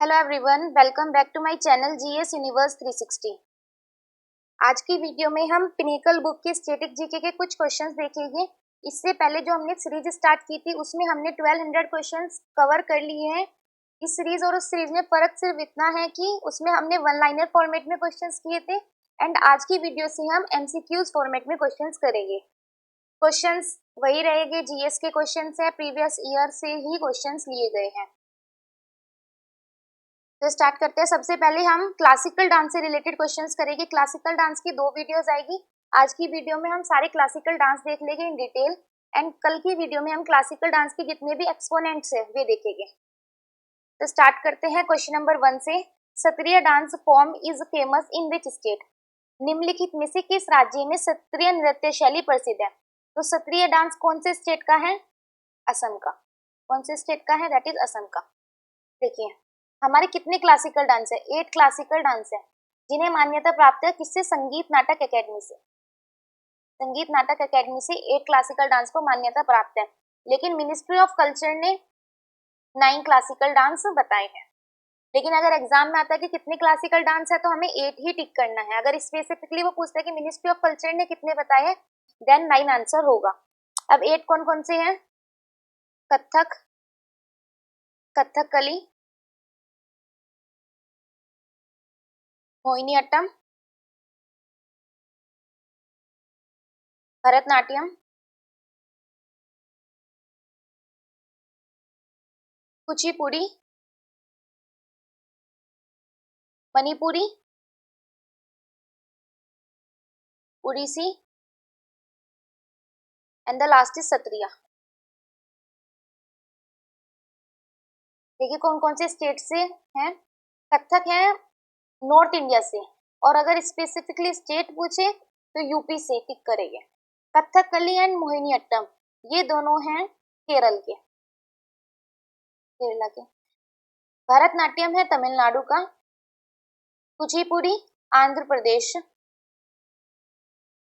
Hello everyone, welcome back to my channel GS universe 360। आज की video में हम पिनेकल बुक के स्टैटिक जीके के कुछ क्वेश्चंस देखेंगे। इससे पहले जो हमने सीरीज स्टार्ट की थी उसमें हमने 1200 क्वेश्चंस कवर कर लिए हैं। इस सीरीज और उस सीरीज में फर्क सिर्फ इतना है कि उसमें हमने वन लाइनर फॉर्मेट में क्वेश्चंस किए थे एंड आज की वीडियो से हम एमसीक्यूज फॉर्मेट में क्वेश्चंस करेंगे। क्वेश्चंस वही रहेंगे, जीएस के क्वेश्चंस है, प्रीवियस ईयर से ही क्वेश्चंस लिए गए हैं। तो स्टार्ट करते हैं। सबसे पहले हम क्लासिकल डांस से रिलेटेड क्वेश्चंस करेंगे। क्लासिकल डांस की 2 वीडियोस आएगी। आज की वीडियो में हम सारे क्लासिकल डांस देख लेंगे इन डिटेल एंड कल की वीडियो में हम क्लासिकल डांस के जितने भी एक्सपोनेंट्स है वे देखेंगे। तो स्टार्ट करते हैं क्वेश्चन नंबर 1 से। Sattriya dance form is famous in which state? निम्नलिखित में से किस राज्य में सत्रिय नृत्य शैली प्रसिद्ध है? तो सत्रिय डांस कौन से स्टेट का है? असम का। कौन से स्टेट का है? दैट इज असम का। देखिए हमारे कितने क्लासिकल डांस है? 8 क्लासिकल डांस है जिन्हें मान्यता प्राप्त है किससे? संगीत नाटक एकेडमी से। संगीत नाटक एकेडमी से 8 क्लासिकल डांस को मान्यता प्राप्त है, लेकिन मिनिस्ट्री ऑफ कल्चर ने 9 क्लासिकल डांस बताए हैं। लेकिन अगर एग्जाम में आता है कि कितने क्लासिकल डांस है तो हमें 8 ही टिक करना है। अगर स्पेसिफिकली वो पूछता है कि मिनिस्ट्री ऑफ कल्चर ने कितने बताए हैं देन 9 आंसर होगा। अब 8 कौन कौन से हैं? Kathak, Kathakali, Mohiniyattam, Bharatanatyam, Kuchipudi, Manipuri, Odissi and the last is Sattriya. देखिए कौन कौन से स्टेट से हैं। कथक है नॉर्थ इंडिया से, और अगर स्पेसिफिकली स्टेट पूछे तो यूपी से टिक करेंगे। कथकली एंड मोहिनीअट्टम ये दोनों हैं केरल के, केरला के। भरतनाट्यम है तमिलनाडु का, कुचिपुड़ी आंध्र प्रदेश,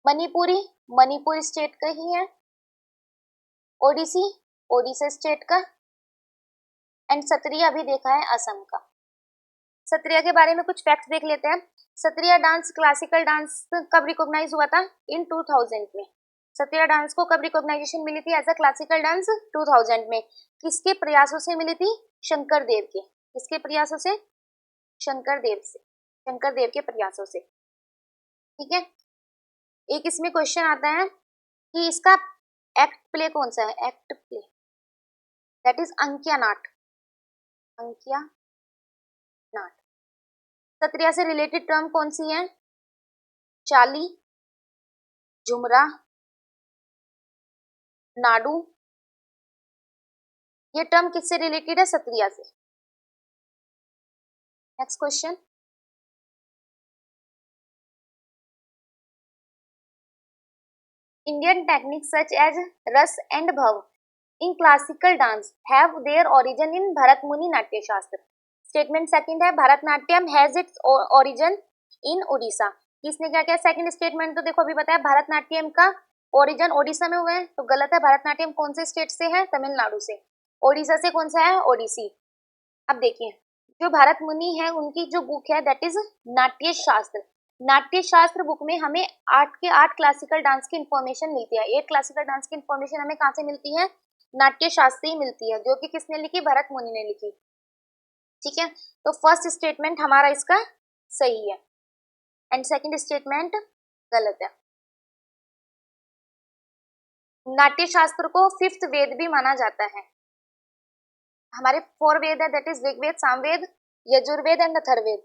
मणिपुरी मणिपुर स्टेट का ही है, ओडिसी ओडिशा स्टेट का एंड सत्रिया अभी देखा है असम का। सत्रिया के बारे में कुछ फैक्ट्स देख लेते हैं। सत्रिया डांस क्लासिकल डांस कब रिकॉग्नाइज हुआ था? इन 2000 में। सत्रिया डांस को कब रिकॉग्नाइजेशन मिली थी एज अ क्लासिकल डांस? 2000 में। किसके प्रयासों से मिली थी? शंकर देव के। किसके प्रयासों से? शंकर देव से, शंकर देव के प्रयासों से। ठीक है। एक इसमें क्वेश्चन आता है कि इसका एक्ट प्ले कौन सा है? Act play that is Ankiya Naat. Ankiya Naat. Sattriya से रिलेटेड टर्म कौन सी है? चाली, झुमरा, नाडू। ये टर्म किससे रिलेटेड है? सत्रिया से। Next question. Indian techniques such as rasa and bhava in classical dance have their origin in Bharat Muni Natya Shastra. Statement second है Bharatanatyam has its origin in Orissa. किसने क्या किया? सेकंड स्टेटमेंट तो देखो अभी बताया भरतनाट्यम का ओरिजिन ओडिशा में हुआ है, तो गलत है। भरतनाट्यम कौन से स्टेट से है? तमिलनाडु से। ओडिशा से कौन सा है? ओडिसी। अब देखिए जो भरत मुनि है उनकी जो बुक है दैट इज नाट्य शास्त्र। नाट्य शास्त्र बुक में हमें 8 के 8 क्लासिकल डांस की इंफॉर्मेशन मिलती है। 8 क्लासिकल डांस की इंफॉर्मेशन हमें कहाँ से मिलती है? नाट्य शास्त्र ही मिलती है, जो कि किसने लिखी? भरत मुनि ने लिखी। ठीक है, तो फर्स्ट स्टेटमेंट हमारा इसका सही है एंड सेकंड स्टेटमेंट गलत है। नाट्य शास्त्र को 5th वेद भी माना जाता है। हमारे 4 वेद है that is Rigveda, Samaveda, Yajurveda and Atharvaveda.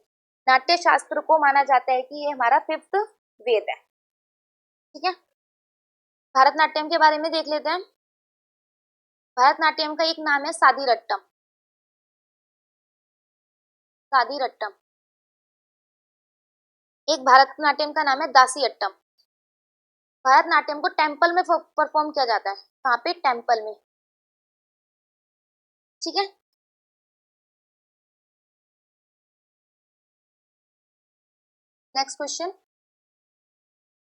Natya Shastra को माना जाता है कि ये हमारा 5th वेद है। ठीक है, भरतनाट्यम के बारे में देख लेते हैं। भरतनाट्यम का एक नाम है सादीरट्टम। सादीरट्टम। एक भरतनाट्यम का नाम है दासीअट्टम। भरतनाट्यम को टेम्पल में परफॉर्म किया जाता है। कहाँ पे? टेम्पल में। ठीक है, next question.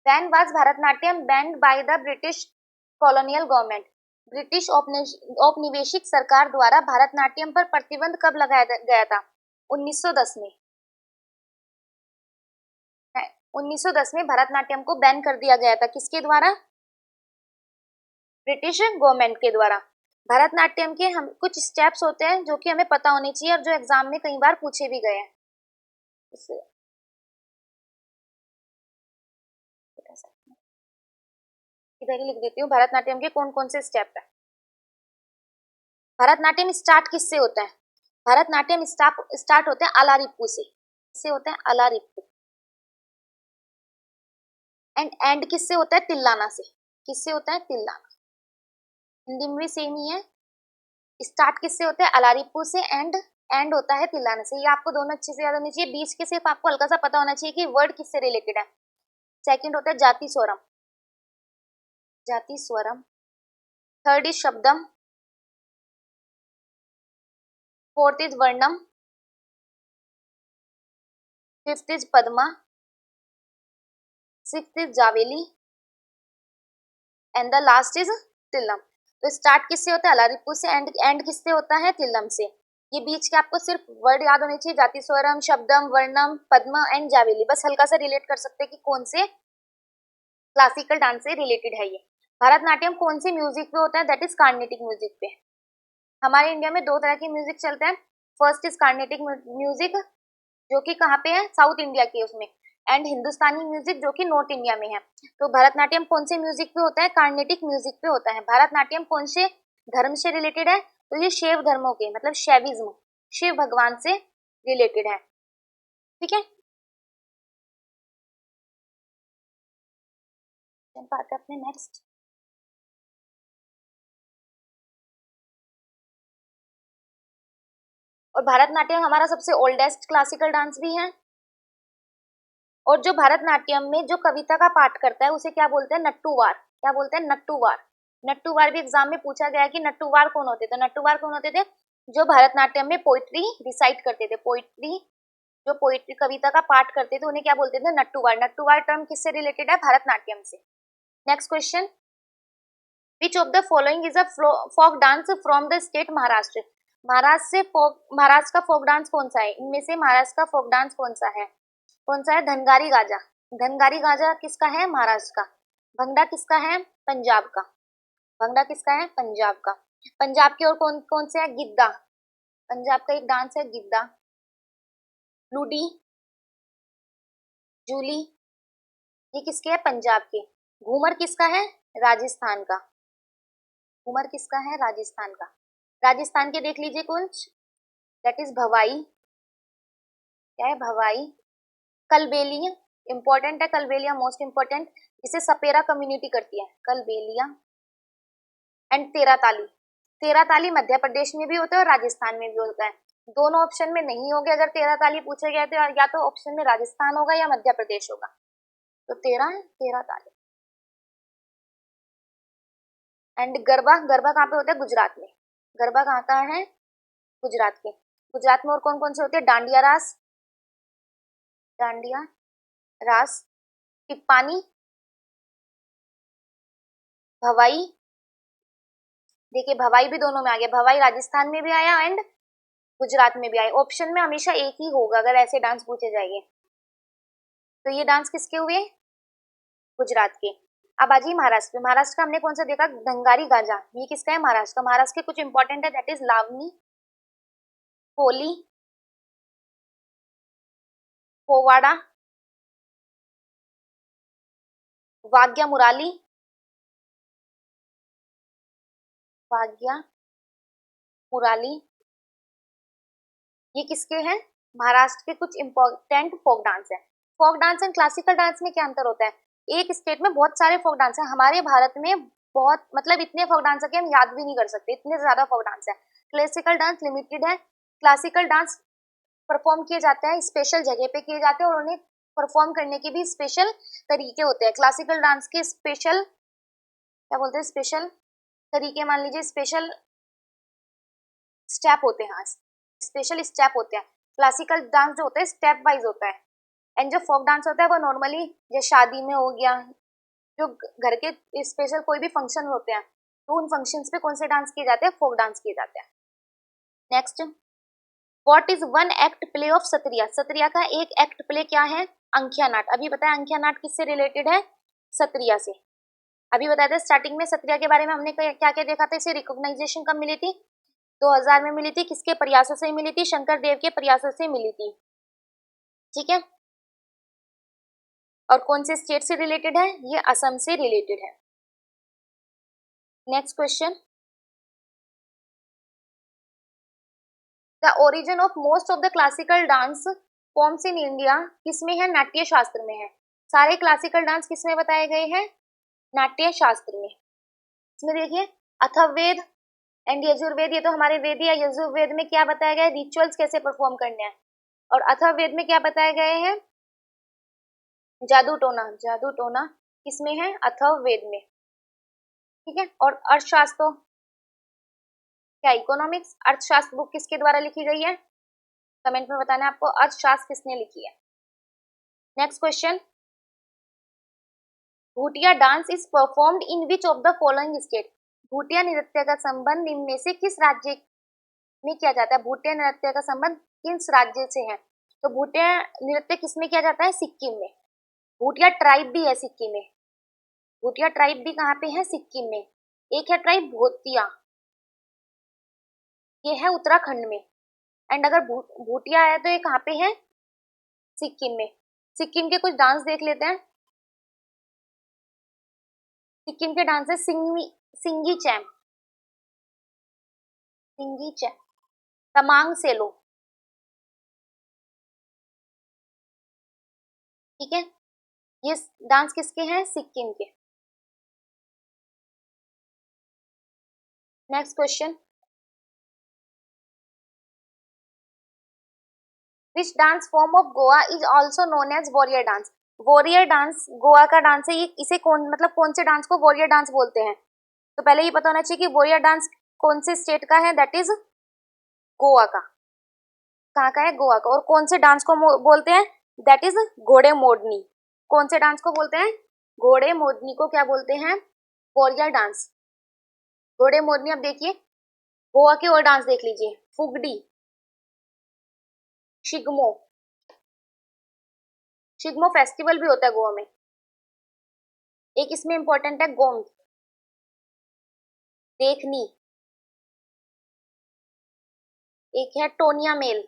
When was Bharatanatyam band by the British colonial government? British औपनिवेशिक सरकार द्वारा भरतनाट्यम पर प्रतिबंध कब लगाया गया था? 1910 में 1910 में भरतनाट्यम को बैन कर दिया गया था। किसके द्वारा? ब्रिटिश गवर्नमेंट के द्वारा। भरतनाट्यम के हम कुछ स्टेप्स होते हैं जो कि हमें पता होने चाहिए और जो एग्जाम में कई बार पूछे भी गए हैं। इधर ही लिख देती हूँ भरतनाट्यम के कौन कौन से स्टेप है। भरतनाट्यम स्टार्ट किससे होता है? भरतनाट्यम स्टार्ट होता है अलारिप्पू से। किससे होता है? अलारिप्पू। एंड किससे होता है? तिल्लाना से। किससे होता है? तिल्लाना। हिंदी में भी सेम ही है। स्टार्ट किससे होता है? अलारिप्पू से। एंड होता है तिल्लाना से। ये आपको दोनों अच्छे से याद होनी चाहिए। बीच के सिर्फ आपको हल्का सा पता होना चाहिए कि वर्ड किससे रिलेटेड है। सेकंड होता है जाति स्वरम। Jatiswaram. Third is Shabdam. Fourth is Varnam. Fifth is Padam. Sixth is Javali and the last is Tillana. तो स्टार्ट किससे होता है? अलारिप्पू से। एंड किससे होता है? तिल्लम से। ये बीच के आपको सिर्फ वर्ड याद होने चाहिए। जाति स्वरम, शब्दम, वर्णम, पद्मा एंड जावेली। बस हल्का सा रिलेट कर सकते हैं कि कौन से क्लासिकल डांस से रिलेटेड है ये। भरतनाट्यम कौन से म्यूजिक पे होता है? दैट इज कार्नेटिक म्यूजिक पे। हमारे इंडिया में दो तरह की म्यूजिक चलता है। फर्स्ट इज कार्नेटिक म्यूजिक जो कि कहाँ पे है? साउथ इंडिया के उसमें। एंड हिंदुस्तानी म्यूजिक जो कि नॉर्थ इंडिया में है। तो भरतनाट्यम कौन से म्यूजिक पे होता है? कार्नेटिक म्यूजिक पे होता है। भरतनाट्यम कौन से धर्म से रिलेटेड है? तो ये शैव धर्मों के मतलब शैविज्म, शिव भगवान से रिलेटेड है। ठीक है, बात अपने नेक्स्ट। और भरतनाट्यम हमारा सबसे ओल्डेस्ट क्लासिकल डांस भी है। और जो भरतनाट्यम में जो कविता का पाठ करता है उसे क्या बोलते हैं? नट्टूवार। क्या बोलते हैं? नट्टूवार। नट्टूवार भी एग्जाम में पूछा गया कि नट्टूवार कौन होते थे? नट्टूवार कौन होते थे? जो भरतनाट्यम में पोइट्री रिसाइट करते थे। पोइट्री, जो पोइट्री कविता का पाठ करते थे उन्हें क्या बोलते थे? नट्टूवार। नट्टूवार टर्म किससे रिलेटेड है? भरतनाट्यम से। Next question, which of the following is a folk dance from the state Maharashtra? Maharashtra का फोक डांस कौन सा है? इनमें से महाराष्ट्र का फोक डांस कौन सा है? कौन सा है? धनगारी गाजा। धनगारी गाजा किसका है? महाराष्ट्र का। भंगड़ा किसका है? पंजाब का। भंगड़ा किसका है? पंजाब का। पंजाब की और कौन कौन से है? गिद्दा। पंजाब का एक डांस है गिद्दा। लूडी, जूली, ये किसके है? पंजाब के। घूमर किसका है? राजस्थान का। घूमर किसका है? राजस्थान का। राजस्थान के देख लीजिए कुछ, दैट इज भवाई। क्या है? भवाई। कलबेलिया इंपॉर्टेंट है। कलबेलिया मोस्ट इंपॉर्टेंट, जिसे सपेरा कम्युनिटी करती है। कलबेलिया एंड तेरा ताली। तेरा ताली मध्य प्रदेश में भी होता है और राजस्थान में भी होता है। दोनों ऑप्शन में नहीं होंगे। अगर तेरा ताली पूछे गए तो या तो ऑप्शन में राजस्थान होगा या मध्य प्रदेश होगा। तो तेरा ताली। एंड गरबा, गरबा कहाँ पे होता है? गुजरात में। गरबा कहाँ का है? गुजरात के। गुजरात में और कौन कौन से होते हैं? डांडिया रास, डांडिया रास, टिप्पानी, भवाई। देखिए भवाई भी दोनों में आ गया। भवाई राजस्थान में भी आया एंड गुजरात में भी आया। ऑप्शन में हमेशा एक ही होगा अगर ऐसे डांस पूछे जाएंगे। तो ये डांस किसके हुए? गुजरात के। अब आ जाइए महाराष्ट्र। महाराष्ट्र का हमने कौन सा देखा? धनगारी गाजा। ये किसका है? महाराष्ट्र का। महाराष्ट्र के कुछ इंपॉर्टेंट है, दैट इज लावनी, होली, पोवाड़ा, वाग्या मुराली, वाग्या मुराली। ये किसके हैं? महाराष्ट्र के कुछ इंपॉर्टेंट फोक डांस है। Folk dance and classical dance में क्या अंतर होता है? एक स्टेट में बहुत सारे फोक डांस है। हमारे भारत में बहुत मतलब इतने फोक डांस है कि हम याद भी नहीं कर सकते, इतने ज्यादा फोक डांस है। क्लासिकल डांस लिमिटेड है। क्लासिकल डांस परफॉर्म किए जाते हैं, स्पेशल जगह पे किए जाते हैं और उन्हें परफॉर्म करने के भी स्पेशल तरीके होते हैं। क्लासिकल डांस के स्पेशल क्या बोलते हैं? स्पेशल तरीके, मान लीजिए स्पेशल स्टेप होते हैं। हाँ, स्पेशल स्टेप होते हैं। क्लासिकल डांस जो होता है स्टेप वाइज होता है। एंड जो फोक डांस होता है वो नॉर्मली जैसे शादी में हो गया, जो घर के स्पेशल कोई भी फंक्शन होते हैं तो उन फंक्शंस पे कौन से डांस किए जाते हैं? फोक डांस किए जाते हैं। Next, what is one act play of Sattriya? Sattriya का एक एक्ट प्ले क्या है? अंकिया नाट। अभी बताया अंकिया नाट किससे रिलेटेड है? सत्रिया से। अभी बताया था स्टार्टिंग में सत्रिया के बारे में हमने क्या क्या देखा था। इसे रिकॉग्नाइजेशन कब मिली थी? 2000 में मिली थी। किसके प्रयासों से मिली थी? शंकर देव के प्रयासों से मिली थी। ठीक है, और कौन से स्टेट से रिलेटेड है? ये असम से रिलेटेड है। Next question, the origin of most of the classical dance forms in India किसमें है? नाट्य शास्त्र में है। सारे क्लासिकल डांस किसमें बताए गए हैं? नाट्य शास्त्र में। इसमें देखिए अथर्ववेद एंड यजुर्वेद, ये तो हमारे वेद या यजुर्वेद में क्या बताया गया है? रिचुअल्स कैसे परफॉर्म करने हैं। और अथर्ववेद में क्या बताए गए हैं? जादू टोना। जादू टोना किसमें है? अथर्ववेद में। ठीक है, और अर्थशास्त्र क्या? इकोनॉमिक्स। अर्थशास्त्र बुक किसके द्वारा लिखी गई है? कमेंट में बताना आपको अर्थशास्त्र किसने लिखी है। Next question, Bhutia dance is performed in which of the following state? Bhutia नृत्य का संबंध निम्न में से किस राज्य में किया जाता है? भूटिया नृत्य का संबंध किस राज्य से है? तो भूटिया नृत्य किसमें किया जाता है? सिक्किम में। भूटिया ट्राइब भी है सिक्किम में। भूटिया ट्राइब भी कहाँ पे है? सिक्किम में। एक है ट्राइब भूतिया, ये है उत्तराखंड में। एंड अगर भूटिया है तो ये कहाँ पे है? सिक्किम में। सिक्किम के कुछ डांस देख लेते हैं। सिक्किम के डांस है सिंगी चैम, सिंगी चैम, तमांग सेलो। ठीक है, ये डांस किसके हैं? सिक्किम के। Next question, which dance form of Goa is also known as warrior dance? Warrior dance Goa का डांस है। ये इसे कौन से डांस को वॉरियर डांस बोलते हैं? तो पहले ये पता होना चाहिए कि वॉरियर डांस कौन से स्टेट का है? दैट इज गोवा का। कहाँ का है? गोवा का। और कौन से डांस को बोलते हैं? दैट इज घोड़े मोडनी। कौन से डांस को बोलते हैं? घोड़े मोडनी को क्या बोलते हैं? Warrior dance. घोड़े मोडनी। अब देखिए गोवा के और डांस देख लीजिए, फुगडी, शिगमो। शिगमो फेस्टिवल भी होता है गोवा में। एक इसमें इंपॉर्टेंट है गोम्ड, देखनी। एक है टोनिया मेल,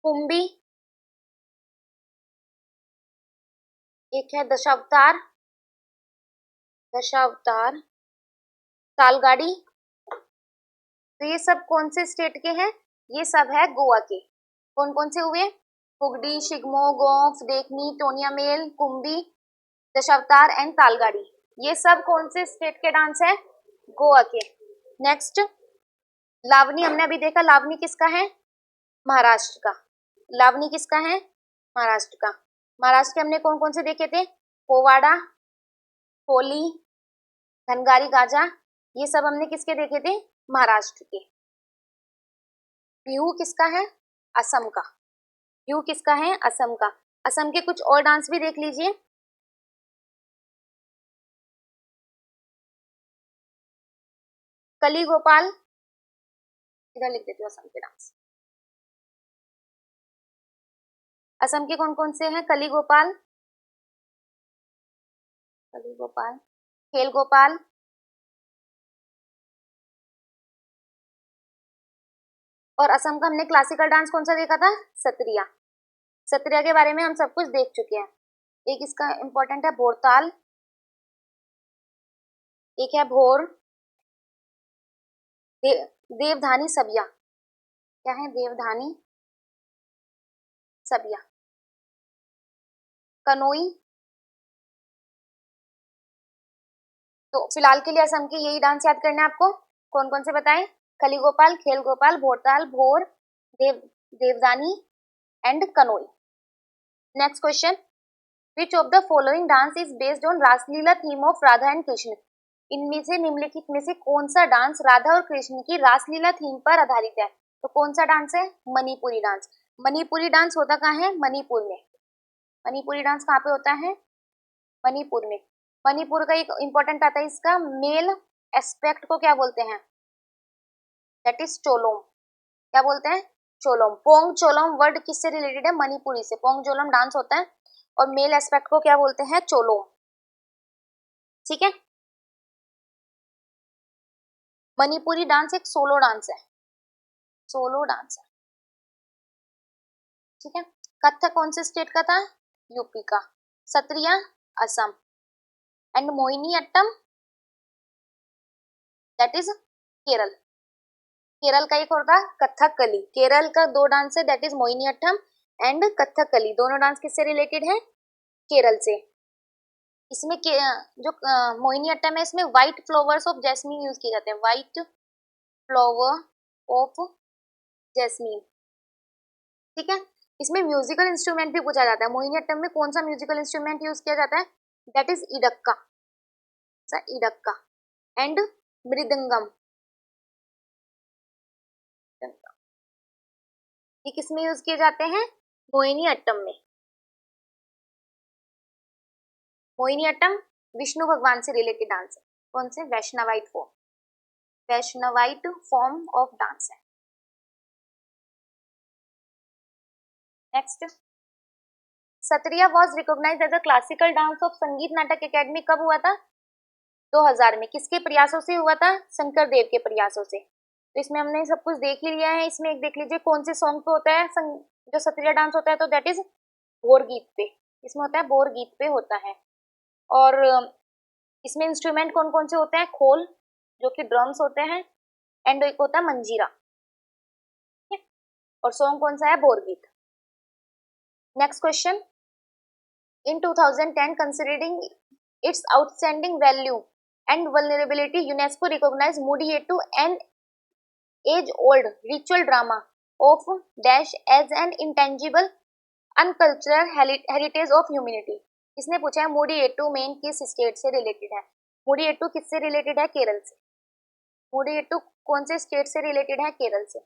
कुंभी। एक है दशावतार, दशावतार, तालगाड़ी। तो ये सब कौन से स्टेट के हैं? ये सब है गोवा के। कौन कौन से हुए? फुगडी, शिगमो, गोफ, देखनी, Tonya mail, Kumbhi, Dashavatar and तालगाड़ी। ये सब कौन से स्टेट के डांस है? गोवा के। नेक्स्ट, लावनी हमने अभी देखा। लावनी किसका है? महाराष्ट्र का। लावनी किसका है? महाराष्ट्र का। महाराष्ट्र के हमने कौन कौन से देखे थे? पोवाड़ा, होली, धनगारी गाजा। ये सब हमने किसके देखे थे? महाराष्ट्र के। बिहू किसका है? असम का। बिहू किसका है? असम का। असम के कुछ और डांस भी देख लीजिए। कली गोपाल, इधर लिख देती हूँ असम के डांस। असम के कौन कौन से हैं? कली गोपाल, कली गोपाल, खेल गोपाल, और असम का हमने क्लासिकल डांस कौन सा देखा था? सत्रिया। सत्रिया के बारे में हम सब कुछ देख चुके हैं। एक इसका इंपॉर्टेंट है भोरताल, एक है भोर, देवधानी सबिया। क्या है? देवधानी सबिया, कनोई। तो फिलहाल के लिए असम के यही डांस याद करना है आपको। कौन कौन से बताएं? कली गोपाल, खेल Gopal, Bhortal, Bhor, Deodhani and Kanoi. Next question, which of the following dance is based on Raslila theme of Radha and Krishna? इनमें से निम्नलिखित में से कौन सा डांस राधा और कृष्ण की रासलीला थीम पर आधारित है? तो कौन सा डांस है? मणिपुरी डांस। मणिपुरी डांस होता कहाँ है? मणिपुर में। मणिपुरी डांस कहाँ पे होता है? मणिपुर में। मणिपुर का एक इंपॉर्टेंट आता है, इसका मेल एस्पेक्ट को क्या बोलते हैं? That is Cholom. क्या बोलते हैं, चोलोम। पोंग चोलोम वर्ड किससे रिलेटेड है, मणिपुरी से। पोंग चोलोम डांस होता है और मेल एस्पेक्ट को क्या बोलते हैं, चोलोम। ठीक है, मणिपुरी डांस एक सोलो डांस है, सोलो डांस है। ठीक है, कथक कौन से स्टेट का था, यूपी का। Sattriya Assam, and Mohiniattam that is Kerala. Kerala का एक होता है कथकली। केरल का दो डांस है, that is Mohiniattam and Kathakali. दोनों डांस किससे रिलेटेड है, केरल से। इसमें जो मोहिनी अट्टम है, इसमें white flowers of jasmine use किए जाते हैं, व्हाइट फ्लावर ऑफ जैस्मीन। ठीक है, इसमें म्यूजिकल इंस्ट्रूमेंट भी पूछा जाता है। मोहिनी अट्टम में कौन सा म्यूजिकल इंस्ट्रूमेंट यूज किया जाता है, दैट इज इडक्का, इडक्का एंड मृदंगम। ये किसमें यूज किए जाते हैं, मोहिनी अट्टम में। मोहिनी अट्टम विष्णु भगवान से रिलेटेड डांस है। कौन से, Vaishnavite form, Vaishnavite form of dance है। Next, Sattriya was recognised as a classical dance of Sangeet Natak academy कब हुआ था, 2000 में। किसके प्रयासों से हुआ था, शंकर देव के प्रयासों से। तो इसमें हमने सब कुछ देख ही लिया है। इसमें एक देख लीजिए कौन से सॉन्ग पे होता है जो सत्रिया डांस होता है, तो दैट इज बोर गीत पे। इसमें होता है बोर गीत पे होता है। और इसमें इंस्ट्रूमेंट कौन कौन से होते हैं, खोल जो कि ड्रम्स होते हैं, एंड एक होता है मंजीरा। और सॉन्ग कौन सा है, बोर गीत। Next question, in 2010 considering its outstanding value and vulnerability, UNESCO recognized Mudiyetu, an age-old ritual drama of dash as an intangible uncultural heritage of humanity। इसने पूछा है मुडियेटू मेन किस स्टेट से रिलेटेड है। मुडियेटू किससे रिलेटेड है, केरल से। मुडियेटू कौन से स्टेट से रिलेटेड है, केरल से।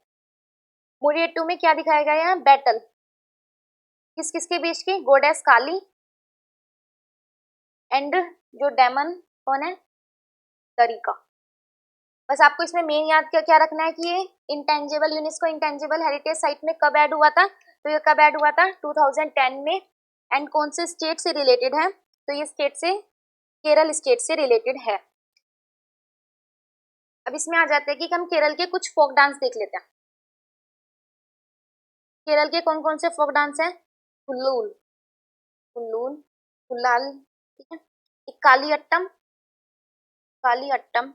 मुडियेटू में क्या दिखाया गया है, बैटल किस किसके बीच की, गोडेस काली एंड जो डेमन कौन है, तरीका। बस आपको इसमें मेन याद क्या रखना है कि ये intangible, UNESCO intangible heritage site में कब ऐड हुआ था, तो ये कब ऐड हुआ था, 2010 में। एंड कौन से स्टेट से रिलेटेड है, तो ये स्टेट से, केरल स्टेट से रिलेटेड है। अब इसमें आ जाते हैं कि हम केरल के कुछ फोक डांस देख लेते हैं। केरल के कौन कौन से फोक डांस है, हुल्लूल, हुल्लूल, हुलाल, ठीक है, एक काली अट्टम, काली अट्टम,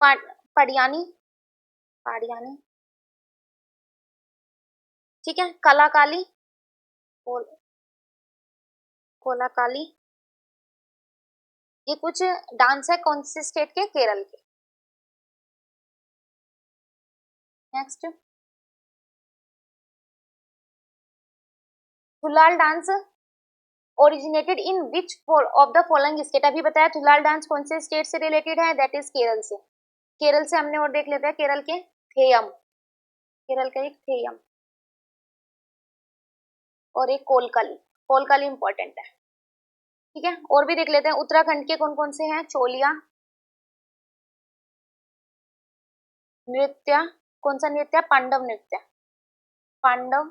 पडियानी, पाडियानी, ठीक है, कलाकाली, कोलाकाली। ये कुछ डांस है कौन से स्टेट के, केरल के। Next, Thullal dance originated in which of the following state. अभी बताया थुलाल डांस कौन से स्टेट से रिलेटेड है, दैट इज केरल से। केरल से हमने और देख लेते हैं केरल के थेयम, केरल का एक थेयम और एक कोलकाली। कोलकाली इंपॉर्टेंट है, ठीक है। और भी देख लेते हैं उत्तराखंड के कौन कौन से हैं, चोलिया नृत्य, कौन सा नृत्य, पांडव नृत्य, पांडव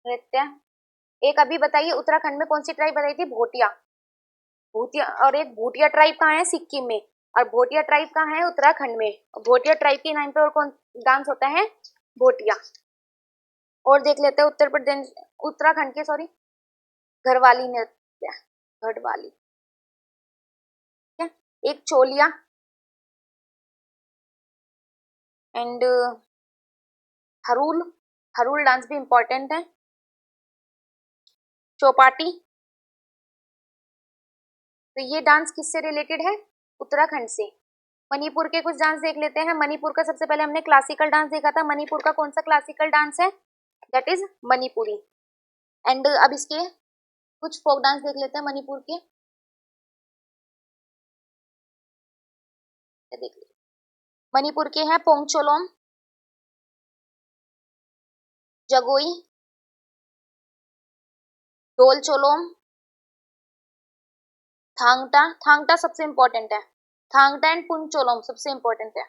नृत्य। एक अभी बताइए उत्तराखंड में कौन सी ट्राइब बताई थी, भोटिया, भूतिया। और एक भूटिया ट्राइब कहाँ है, सिक्किम में। और भोटिया ट्राइब कहाँ है, उत्तराखंड में। भोटिया ट्राइब के नाम पे और कौन डांस होता है, भोटिया। और देख लेते हैं उत्तर प्रदेश, उत्तराखंड के सॉरी, घरवाली नृत्य, घड़वाली, ठीक है। एक चोलिया एंड हरूल, हरूल डांस भी इंपॉर्टेंट है। चौपाटी, तो ये डांस किससे रिलेटेड है, उत्तराखंड से। मणिपुर के कुछ डांस देख लेते हैं। मणिपुर का सबसे पहले हमने क्लासिकल डांस देखा था। मणिपुर का कौन सा क्लासिकल डांस है, दैट इज मणिपुरी। एंड अब इसके कुछ फोक डांस देख लेते हैं मणिपुर के, देख लेते मणिपुर के हैं पोंगचोलोम, जगोई, डोलचोलोम, थांगटा, थांगटा सबसे इंपॉर्टेंट है। थांगटा एंड पुंचोलोम सबसे इंपॉर्टेंट है।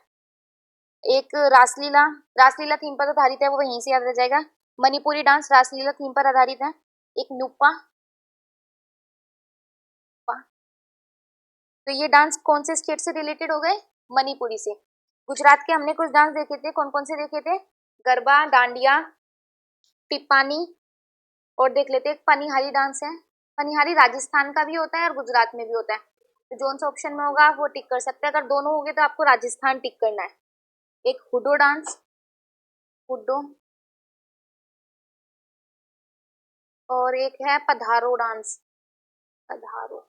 एक रासलीला, रासलीला थीम पर आधारित है, वो वहीं से याद रह जाएगा। मणिपुरी डांस रासलीला थीम पर आधारित है। एक नुपा, तो ये डांस कौन से स्टेट से रिलेटेड हो गए? मणिपुरी से। गुजरात के हमने कुछ डांस देखे थे, कौन कौन से देखे थे? गरबा, डांडिया, टिप्पानी, और देख लेते हैं पनिहारी डांस है। पनिहारी राजस्थान का भी होता है और गुजरात में भी होता है, तो जो सा ऑप्शन में होगा वो टिक कर सकते हैं। अगर दोनों हो गए तो आपको राजस्थान टिक करना है। एक हुडो डांस, हुडो, और एक है पधारो डांस, पधारो,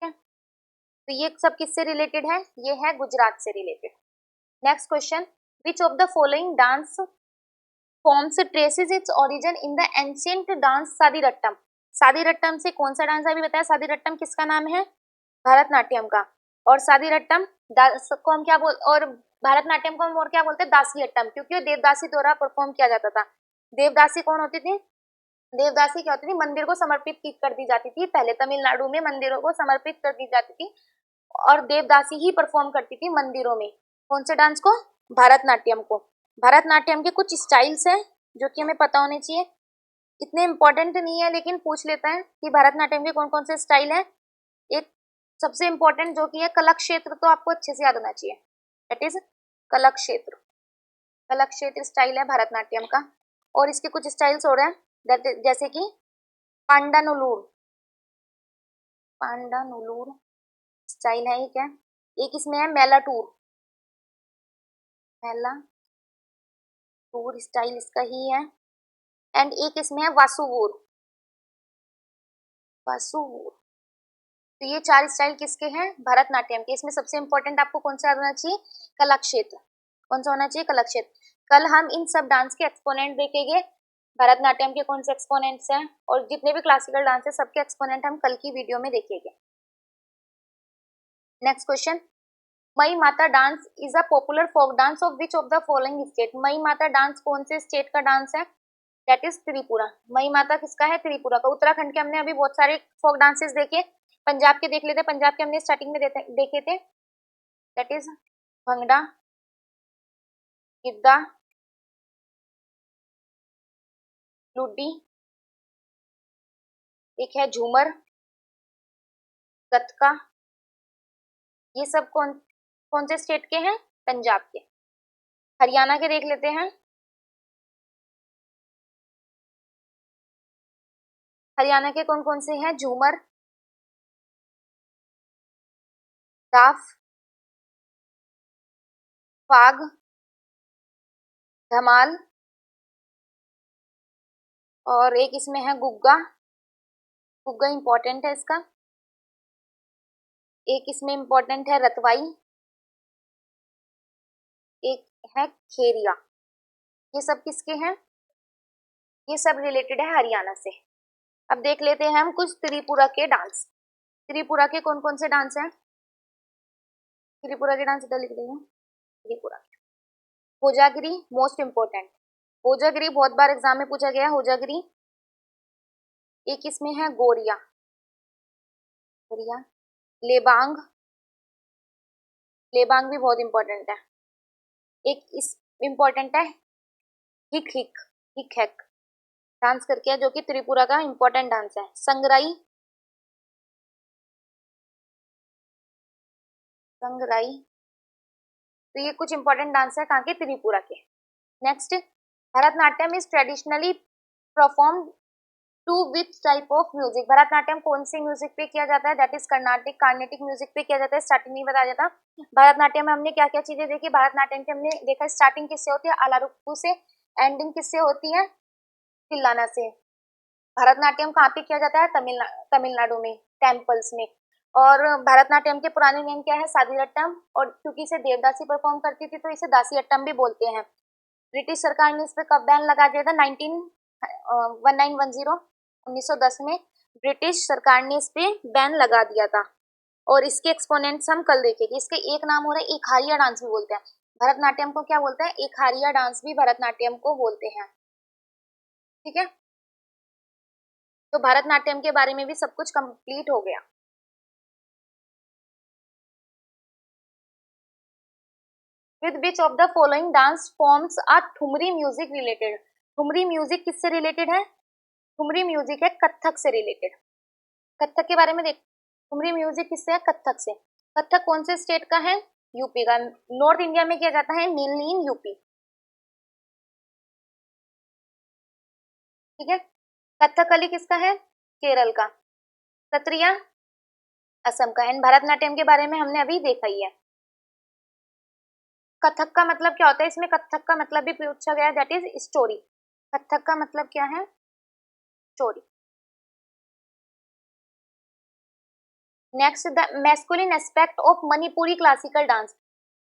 ठीक है। तो ये सब किससे रिलेटेड है? ये है गुजरात से related. Next question, which of the following dance forms traces its origin in the ancient dance Sadirattam? Sadirattam से कौन सा डांस अभी बताया? सादीरट्टम किसका नाम है? भरतनाट्यम का। और सादीरट्टम को हम क्या बोल, और भरतनाट्यम को हम और क्या बोलते हैं? दासी अट्टम, क्योंकि वो देवदासी द्वारा परफॉर्म किया जाता था। देवदासी कौन होती थी? देवदासी क्या होती थी? मंदिर को समर्पित कर दी जाती थी। पहले तमिलनाडु में मंदिरों को समर्पित कर दी जाती थी और देवदासी ही परफॉर्म करती थी मंदिरों में। कौन से डांस को? भरतनाट्यम को। भरतनाट्यम के कुछ स्टाइल्स हैं जो कि हमें पता होने चाहिए, इतने इंपॉर्टेंट नहीं है लेकिन पूछ लेता है कि भरतनाट्यम के कौन कौन से स्टाइल है। एक सबसे इंपॉर्टेंट जो कि है कलक क्षेत्र, तो आपको अच्छे से याद होना चाहिए, दैट इज कलक क्षेत्र। कलक क्षेत्र स्टाइल है भरतनाट्यम का। और इसके कुछ स्टाइल्स हो रहे हैं जैसे कि पांडानुलूर, पांडानुलूर स्टाइल है, एक है। एक इसमें है मेलाटूर, मेलाटूर स्टाइल इसका ही है। एंड एक इसमें है वासुवूर, वासुवूर। तो ये चार स्टाइल किसके हैं? भरतनाट्यम के। इसमें सबसे इंपॉर्टेंट आपको कौन सा होना चाहिए? कला क्षेत्र। कौन सा होना चाहिए? कला क्षेत्र। कल हम इन सब डांस के एक्सपोनेंट देखेंगे, भरतनाट्यम के कौन से एक्सपोनेंट्स हैं और जितने भी क्लासिकल डांस है सबके एक्सपोनेंट हम कल की वीडियो में देखेंगे। Next question, Mai Mata dance is a popular folk dance of which of the following state? Mai Mata dance कौन से स्टेट का डांस है? That is Tripura. मई माता किसका है? त्रिपुरा का। उत्तराखंड के हमने अभी बहुत सारे फोक डांसेस देखे, पंजाब के देख लेते। पंजाब के हमने स्टार्टिंग में देखे थे, दैट इज भंगड़ा, गिद्दा, लुड्डी, एक है झूमर, गतका। ये सब कौन कौन से स्टेट के हैं? पंजाब के। हरियाणा के देख लेते हैं। हरियाणा के कौन कौन से हैं? झूमर, दाफ, फाग, धमाल, और एक इसमें है गुग्गा, गुग्गा इंपॉर्टेंट है इसका। एक इसमें इंपॉर्टेंट है रतवाई, एक है खेरिया। ये सब किसके हैं? ये सब रिलेटेड है हरियाणा से। अब देख लेते हैं हम कुछ त्रिपुरा के डांस। त्रिपुरा के कौन कौन से डांस हैं? त्रिपुरा के डांस इधर लिख रही हूँ। त्रिपुरा, होजागिरी मोस्ट इंपोर्टेंट, होजागिरी बहुत बार एग्जाम में पूछा गया, होजागिरी। एक इसमें है गोरिया, गोरिया, लेबांग, लेबांग भी बहुत इंपॉर्टेंट है। एक इस इंपॉर्टेंट है हिक हिक, हिक हैक डांस करके है जो कि त्रिपुरा का इंपॉर्टेंट डांस है। संगराई, संगराई। तो ये कुछ इंपॉर्टेंट डांस है कहाँ के? त्रिपुरा के। Next, Bharatanatyam is traditionally perform to which type of music? Bharatanatyam कौन से म्यूजिक पे किया जाता है? That is Carnatic, Carnatic music पे किया जाता है। स्टार्टिंग में बताया जाता। भरतनाट्यम में हमने क्या क्या चीजें देखी? भरतनाट्यम की हमने देखा स्टार्टिंग किससे होती है? अलारुप्पू से। एंडिंग किससे होती है? तिल्लाना से। भरतनाट्यम कहाँ पे किया जाता है? तमिलनाडु में, टेम्पल्स में। और भरतनाट्यम के पुराने नेम क्या है? सादीरट्टम। और क्योंकि इसे देवदासी परफॉर्म करती थी तो इसे दासी अट्टम भी बोलते हैं। ब्रिटिश सरकार ने इस पर कब बैन लगा दिया था? 1910 में ब्रिटिश सरकार ने इस पे बैन लगा दिया था। और इसके एक्सपोनेंट्स हम कल देखेंगे। इसके एक नाम हो रहा है एकहारिया डांस भी बोलते हैं। भरतनाट्यम को क्या बोलते हैं? एकहारिया डांस भी भरतनाट्यम को बोलते हैं, ठीक है। तो भरतनाट्यम के बारे में भी सब कुछ कंप्लीट हो गया। With which of the following dance forms are thumri music related. Thumri music किससे रिलेटेड है? ठुमरी म्यूजिक है कथक से रिलेटेड। कथक के बारे में देख, ठुमरी म्यूजिक किससे है? कथक से। कथक कौन से स्टेट का है? यूपी का। नॉर्थ इंडिया में किया जाता है मेनली इन यूपी, ठीक है। कथकली किसका है? केरल का। सत्रिया असम का। एंड भरतनाट्यम के बारे में हमने अभी देखा ही है। कथक का मतलब क्या होता है? इसमें कथक का मतलब भी पूछा गया है, दैट इज स्टोरी। कथक का मतलब क्या है? Story. Next, the masculine aspect of Manipuri classical dance.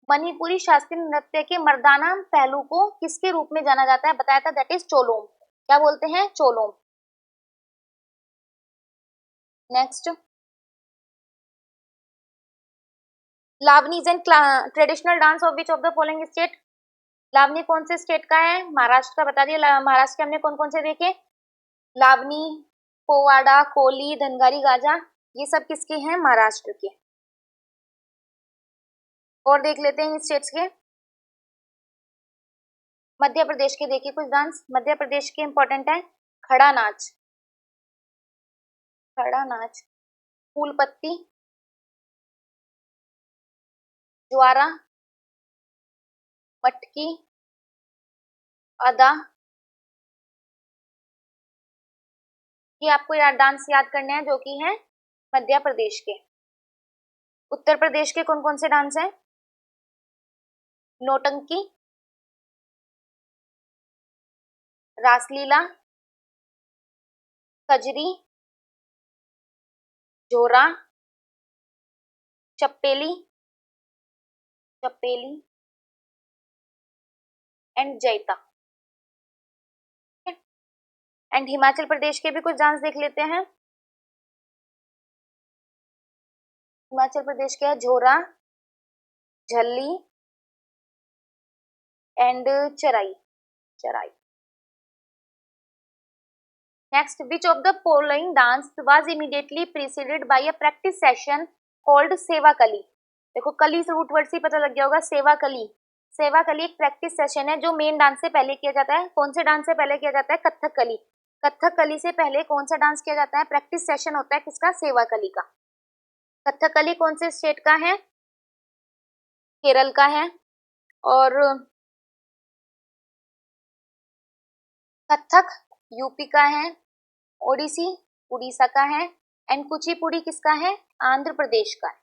Manipuri शास्त्रीय नृत्य के मर्दाना पहलू को किसके रूप में जाना जाता है? बताया था, दैट इज चोलोम। क्या बोलते हैं? Cholom. Next, Lavani is an traditional dance of which of the following state. Lavani कौन से स्टेट का है? महाराष्ट्र का। बता दिया। महाराष्ट्र के हमने कौन कौन से देखे? लावनी, पोवाड़ा, कोली, धनगारी, गाजा, ये सब किसके हैं? महाराष्ट्र के। और देख लेते हैं इन स्टेट्स के। मध्य प्रदेश के देखिए कुछ डांस। मध्य प्रदेश के इंपॉर्टेंट है खड़ा नाच, खड़ा नाच, फूल पत्ती, ज्वारा, मटकी, अदा। ये आपको याद डांस याद करने हैं जो कि है मध्य प्रदेश के। उत्तर प्रदेश के कौन कौन से डांस हैं? नौटंकी, रासलीला, कजरी, जोरा, चप्पेली, चप्पेली एंड जैता। एंड हिमाचल प्रदेश के भी कुछ डांस देख लेते हैं। हिमाचल प्रदेश के है झोरा, झल्ली and Charai, Charai. Next, which of the following dance was immediately preceded by a practice session called Seva Kali. देखो कली से रूट वर्ड से पता लग गया होगा, सेवा कली। सेवा कली एक प्रैक्टिस सेशन है जो मेन डांस से पहले किया जाता है। कौन से डांस से पहले किया जाता है? कथक कली। कथक कली से पहले कौन सा डांस किया जाता है? प्रैक्टिस सेशन होता है किसका? सेवा कली का। कथक कली कौन से स्टेट का है? केरल का है। और कथक यूपी का है। ओडिसी उड़ीसा का है। एंड कुचिपुड़ी किसका है? आंध्र प्रदेश का है।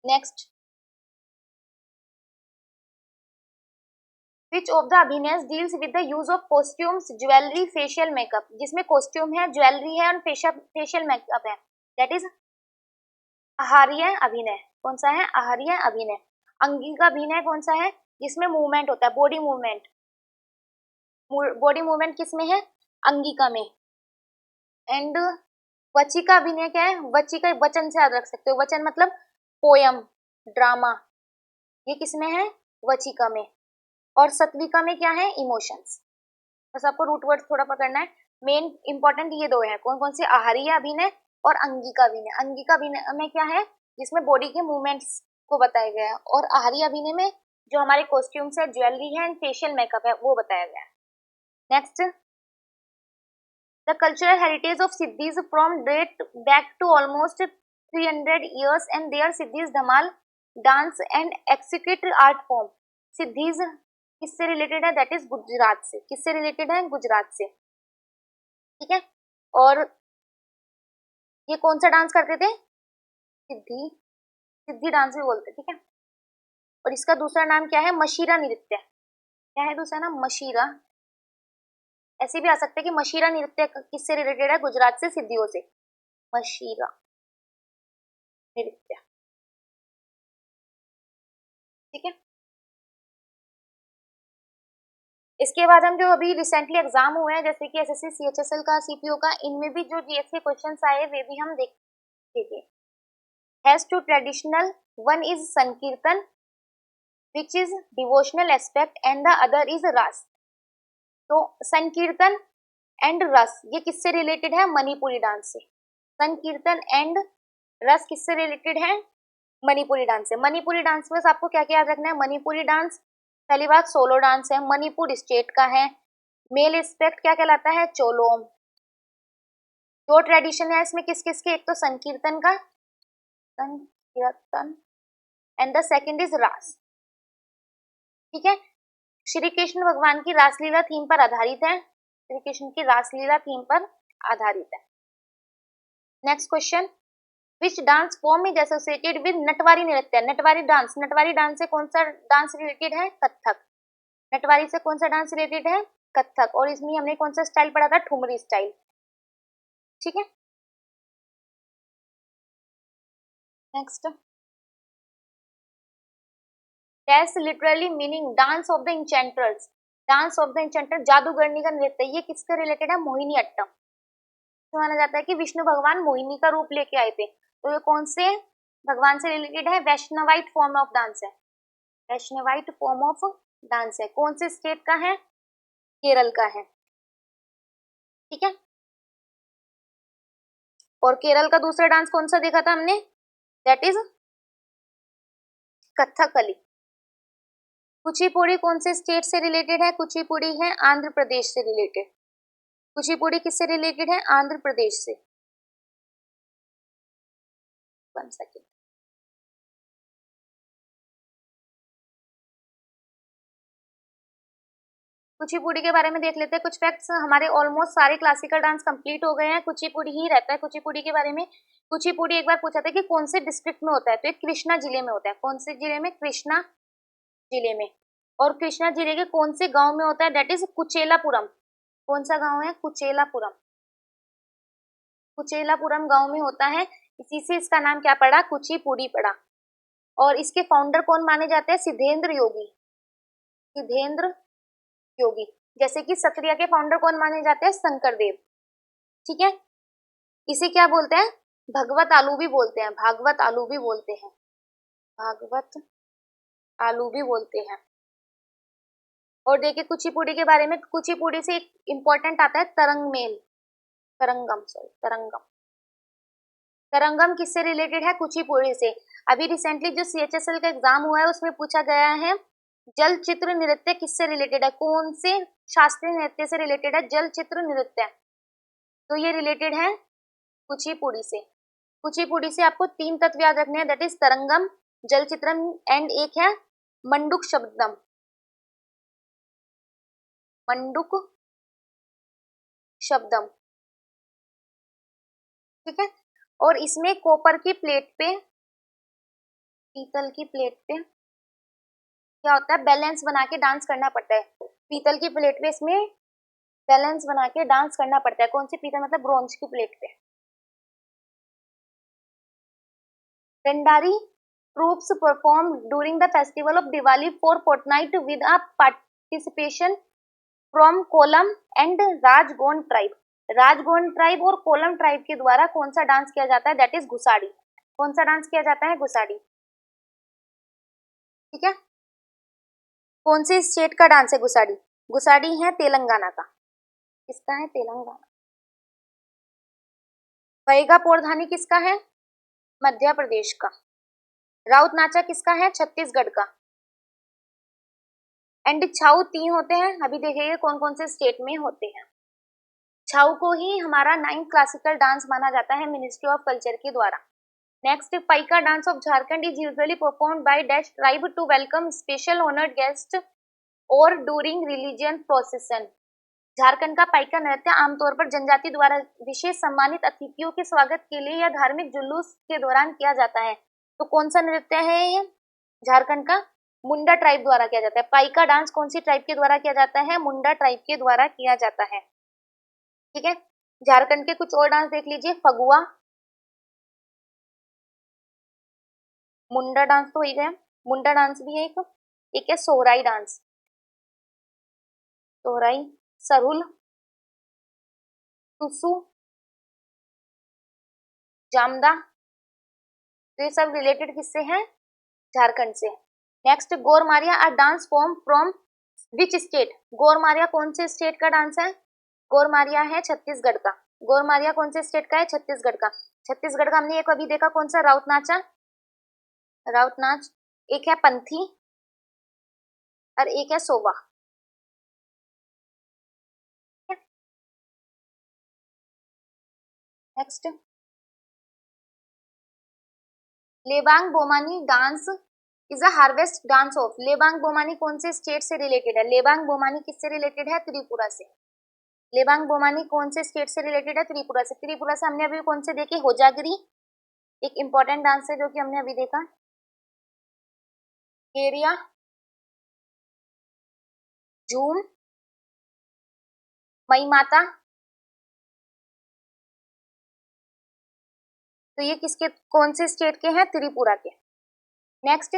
नेक्स्ट, विच ऑफ द अभिनय deals with the use of costumes, jewellery, facial makeup. जिसमें कॉस्ट्यूम है, ज्वेलरी है और फेशियल मेकअप है, दैट इज आहार्य अभिनय। कौन सा है? आहार्य अभिनय। अंगी का अभिनय कौन सा है? जिसमें मूवमेंट होता है, बॉडी मूवमेंट। बॉडी मूवमेंट किसमें है? अंगिका में। एंड वचिका अभिनय क्या है? वचिका वचन से याद रख सकते हो। वचन मतलब पोयम, ड्रामा, ये किसमें है? वचिका में। और सत्विका में क्या है? इमोशंस। बस आपको रूट वर्ड थोड़ा पकड़ना है। मेन इंपॉर्टेंट ये दो हैं। कौन कौन से? आहार्य अभिनय और अंगिका अभिनय। अंगिका अभिनय में क्या है? जिसमें बॉडी के मूवमेंट्स को बताया गया है। और आहार्य अभिनय में जो हमारे कॉस्ट्यूम्स है, ज्वेलरी है एंड फेशियल मेकअप है, वो बताया गया है। Next, the cultural heritage of Siddis from date back to almost 300 years and there Siddis Dhamal dance and execute art form. Siddis किससे रिलेटेड है? दैट इज गुजरात से। किससे रिलेटेड है? गुजरात से, ठीक है। और ये कौन सा डांस करते थे? सिद्धि, सिद्धि डांस भी बोलते, ठीक है। और इसका दूसरा नाम क्या है? मशीरा नृत्य। क्या है दूसरा नाम? मशीरा। ऐसे भी आ सकते हैं कि मशीरा नृत्य किससे रिलेटेड है? गुजरात से, सिद्धियों से। मशीरा नृत्य, ठीक है। इसके बाद हम जो अभी रिसेंटली एग्जाम हुए हैं, जैसे कि एसएससी, सीएचएसएल का, सीपीओ का, इनमें भी जो जीएस के क्वेश्चंस आए वे भी हम देखेंगे। Has two traditional, one is Sankirtan which is devotional aspect and the other is रस। तो संकीर्तन एंड रस ये किससे रिलेटेड है? मणिपुरी डांस से। संकीर्तन एंड रस किससे रिलेटेड है? मणिपुरी डांस है। मणिपुरी डांस में आपको क्या क्या याद रखना है? मणिपुरी डांस, पहली बात सोलो डांस है, मणिपुर स्टेट का है, मेल एस्पेक्ट क्या कहलाता है? चोलोम। दो ट्रेडिशन है इसमें किस किस के? एक तो संकीर्तन का, संकीर्तन, एंड द सेकंड इज रास। ठीक है, श्री कृष्ण भगवान की रासलीला थीम पर आधारित है, श्री कृष्ण की रासलीला थीम पर आधारित है। Next question, which dance form is associated with Natwari नृत्य? नटवारी डांस, नटवारी डांस से कौन सा डांस रिलेटेड है? कथक। नटवारी से कौन सा डांस रिलेटेड है? कथक। और इसमें हमने कौन सा स्टाइल पढ़ा था? ठुमरी स्टाइल। ठीक है, next, dash literally meaning dance of the enchanters. Dance of the enchanter जादूगरनी का नृत्य, ये किसके रिलेटेड है? मोहिनी अट्टम। तो माना जाता है कि विष्णु भगवान मोहिनी का रूप लेके आए थे, तो ये कौन से भगवान से रिलेटेड है? वैष्णवाइट फॉर्म ऑफ डांस है, वैष्णवाइट फॉर्म ऑफ डांस है। कौन से स्टेट का है? केरल का है। ठीक है, और केरल का दूसरा डांस कौन सा देखा था हमने? That is Kathakali. कुचिपुड़ी कौन से स्टेट से रिलेटेड है? कुचिपुड़ी है आंध्र प्रदेश से रिलेटेड। कुचिपुड़ी किससे रिलेटेड है? आंध्र प्रदेश से। 1 सेकेंड, कुचिपुड़ी के बारे में देख लेते हैं कुछ फैक्ट्स। हमारे ऑलमोस्ट सारे क्लासिकल डांस कंप्लीट हो गए हैं, कुचिपुड़ी ही रहता है कुचिपुड़ी के बारे में। कुचिपुड़ी एक बार पूछा था कि कौन से डिस्ट्रिक्ट में होता है, तो ये कृष्णा जिले में होता है। कौन से जिले में? कृष्णा जिले में। और कृष्णा जिले के कौन से गांव में होता है? That is Kuchelapuram. कौन सा गांव है? कुचेलापुरम। कुचेलापुरम गांव में होता है, इसी से इसका नाम क्या पड़ा? कुचिपुड़ी पड़ा। और इसके फाउंडर कौन माने जाते हैं? सिद्धेंद्र योगी। सिद्धेंद्र योगी। जैसे कि सत्रिया के फाउंडर कौन माने जाते हैं? शंकर देव। ठीक है, इसे क्या बोलते हैं? भगवत आलू भी बोलते हैं, भागवत आलू भी बोलते हैं, भागवत आलू भी बोलते हैं। और देखिए कुचिपुड़ी के बारे में, कुचिपुड़ी से एक इंपॉर्टेंट आता है तरंग मेल, तरंगम, सॉरी तरंगम। तरंगम किससे रिलेटेड है? कुचिपुड़ी से। अभी रिसेंटली जो CHSL का एग्जाम हुआ है उसमें पूछा गया है जल चित्र नृत्य किससे रिलेटेड है? कौन से शास्त्रीय नृत्य से रिलेटेड है जल चित्र नृत्य? तो ये रिलेटेड है कुचिपुड़ी से। कुचिपुड़ी से आपको 3 तत्व याद रखने हैं, दैट इज तरंगम, जल चित्रम, एंड एक है मंडुक शब्दम, मंडुक शब्दम। ठीक है, और इसमें कॉपर की प्लेट पे, पीतल की प्लेट पे क्या होता है? बैलेंस बना के डांस करना पड़ता है। पीतल की प्लेट पे इसमें बैलेंस बना के डांस करना पड़ता है। कौन सी पीतल? मतलब ब्रोंज की प्लेट पे। Rendari troops perform during the festival of Diwali for fortnight with a participation from Kolam and Rajgond tribe. Rajgond tribe और कोलम ट्राइब के द्वारा कौन सा डांस किया जाता है? That is Ghusadi. कौन सा डांस किया जाता है? घुसाड़ी। ठीक है, कौन से स्टेट का डांस है घुसाड़ी? घुसाड़ी है तेलंगाना का। किसका है? तेलंगाना। वैगा पोरधानी किसका है? मध्य प्रदेश का। राउत नाचा किसका है? छत्तीसगढ़ का। एंड छाऊ 3 होते हैं, अभी देखिए कौन कौन से स्टेट में होते हैं। छाऊ को ही हमारा 9th क्लासिकल डांस माना जाता है मिनिस्ट्री ऑफ कल्चर के द्वारा। Next, Paika dance of Jharkhand is usually performed by dash tribe to welcome special honoured guest और ड्यूरिंग रिलीजियन प्रोसेशन। झारखंड का पाइका नृत्य आमतौर पर जनजाति द्वारा विशेष सम्मानित अतिथियों के स्वागत के लिए या धार्मिक जुलूस के दौरान किया जाता है। तो कौन सा नृत्य है ये? झारखंड का मुंडा ट्राइब द्वारा किया जाता है। पाइका डांस कौन सी ट्राइब के द्वारा किया जाता है? मुंडा ट्राइब के द्वारा किया जाता है। ठीक है, झारखंड के कुछ और डांस देख लीजिए। फगुआ, मुंडा डांस तो हो ही गया, मुंडा डांस भी है एक है सोहराई डांस, सोहराई, सरुल, टुसु, जामदा, तो ये सब रिलेटेड किससे हैं? झारखंड से। Next, Gormaria a dance form from which state? Gormaria कौन से स्टेट का डांस है? गोरमारिया है छत्तीसगढ़ का। गोरमारिया कौन से स्टेट का है? छत्तीसगढ़ का। छत्तीसगढ़ का हमने एक अभी देखा, कौन सा? राउत नाचा। राउत नाच, एक है पंथी और एक है Sowa. Next, Lebang Boomani dance is a harvest dance of. Lebang Boomani कौन से स्टेट से रिलेटेड है? लेबांग बोमानी किससे रिलेटेड है? त्रिपुरा से। लेबांग बोमानी कौन से स्टेट से रिलेटेड है? त्रिपुरा से। त्रिपुरा से हमने अभी कौन से देखे? होजागिरी, एक इंपॉर्टेंट डांस है जो कि हमने अभी देखा। केरिया, झूम, मई माता, तो ये किसके, कौन से स्टेट के हैं? त्रिपुरा के। नेक्स्ट,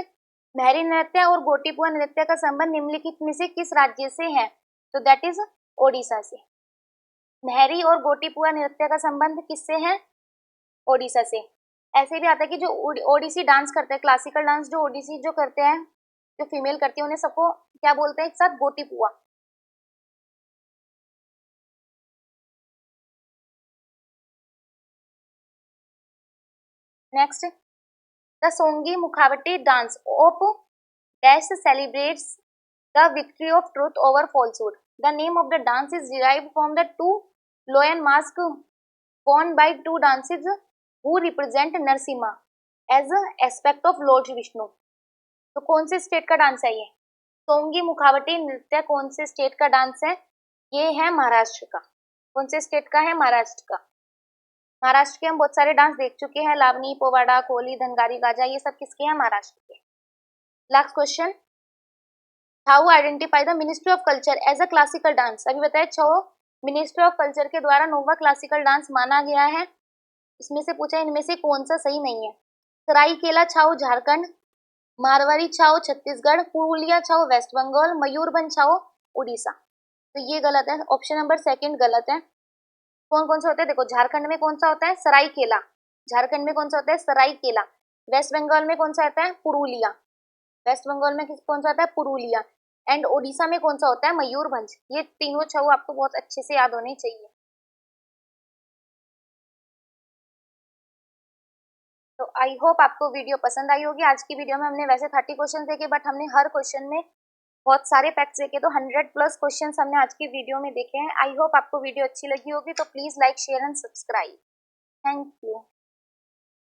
महरी नृत्य और गोटीपुआ नृत्य का संबंध निम्नलिखित में से किस राज्य से है? तो दैट इज ओडिशा से। महरी और गोटीपुआ नृत्य का संबंध किससे है? ओडिशा से। ऐसे भी आता है कि जो ओडिसी डांस करते हैं, क्लासिकल डांस जो ओडिसी जो करते हैं, जो फीमेल करती है, उन्हें सबको क्या बोलते हैं एक साथ? Gotipua. Next, the Songi Mukhawati dance of dash celebrates the victory of truth over falsehood. The name of the dance is derived from the two lion mask worn by two dances who represent Narsimha as an aspect of Lord Vishnu. तो कौन से state का dance है ये? सोंगी मुखावटी नृत्य कौन से state का डांस है? ये है महाराष्ट्र का। कौन से स्टेट का है? महाराष्ट्र का। महाराष्ट्र के हम बहुत सारे डांस देख चुके हैं, लावनी, पोवाड़ा, कोली, धनगारी, गाजा, ये सब किसके हैं? महाराष्ट्र के। Last question, how identify the ministry of culture as a classical dance. अभी बताया छो मिनिस्ट्री ऑफ कल्चर के द्वारा नोवा क्लासिकल डांस माना गया है। इसमें से पूछा इनमें से कौन सा सही नहीं है? सरायकेला छाऊ झारखंड, मारवाड़ी छाऊ छत्तीसगढ़, पुरुलिया छाऊ वेस्ट बंगाल, मयूरभंज छाऊ उड़ीसा। तो ये गलत है, ऑप्शन नंबर सेकंड गलत है। कौन कौन से होते हैं? देखो, झारखंड में कौन सा होता है? सरायकेला। झारखंड में कौन सा होता है? सरायकेला। वेस्ट बंगाल में कौन सा आता है? पुरुलिया। वेस्ट बंगाल में कौन सा आता है? पुरुलिया। एंड ओडिशा में कौन सा होता है? मयूरभंज। ये तीनों छऊ आपको बहुत अच्छे से याद होने चाहिए। तो आई होप आपको वीडियो पसंद आई होगी। आज की वीडियो में हमने वैसे 30 क्वेश्चन देखे, बट हमने हर क्वेश्चन में बहुत सारे फैक्ट्स देखे, तो 100+ क्वेश्चन हमने आज की वीडियो में देखे हैं। आई होप आपको वीडियो अच्छी लगी होगी, तो please like, share and subscribe. Thank you.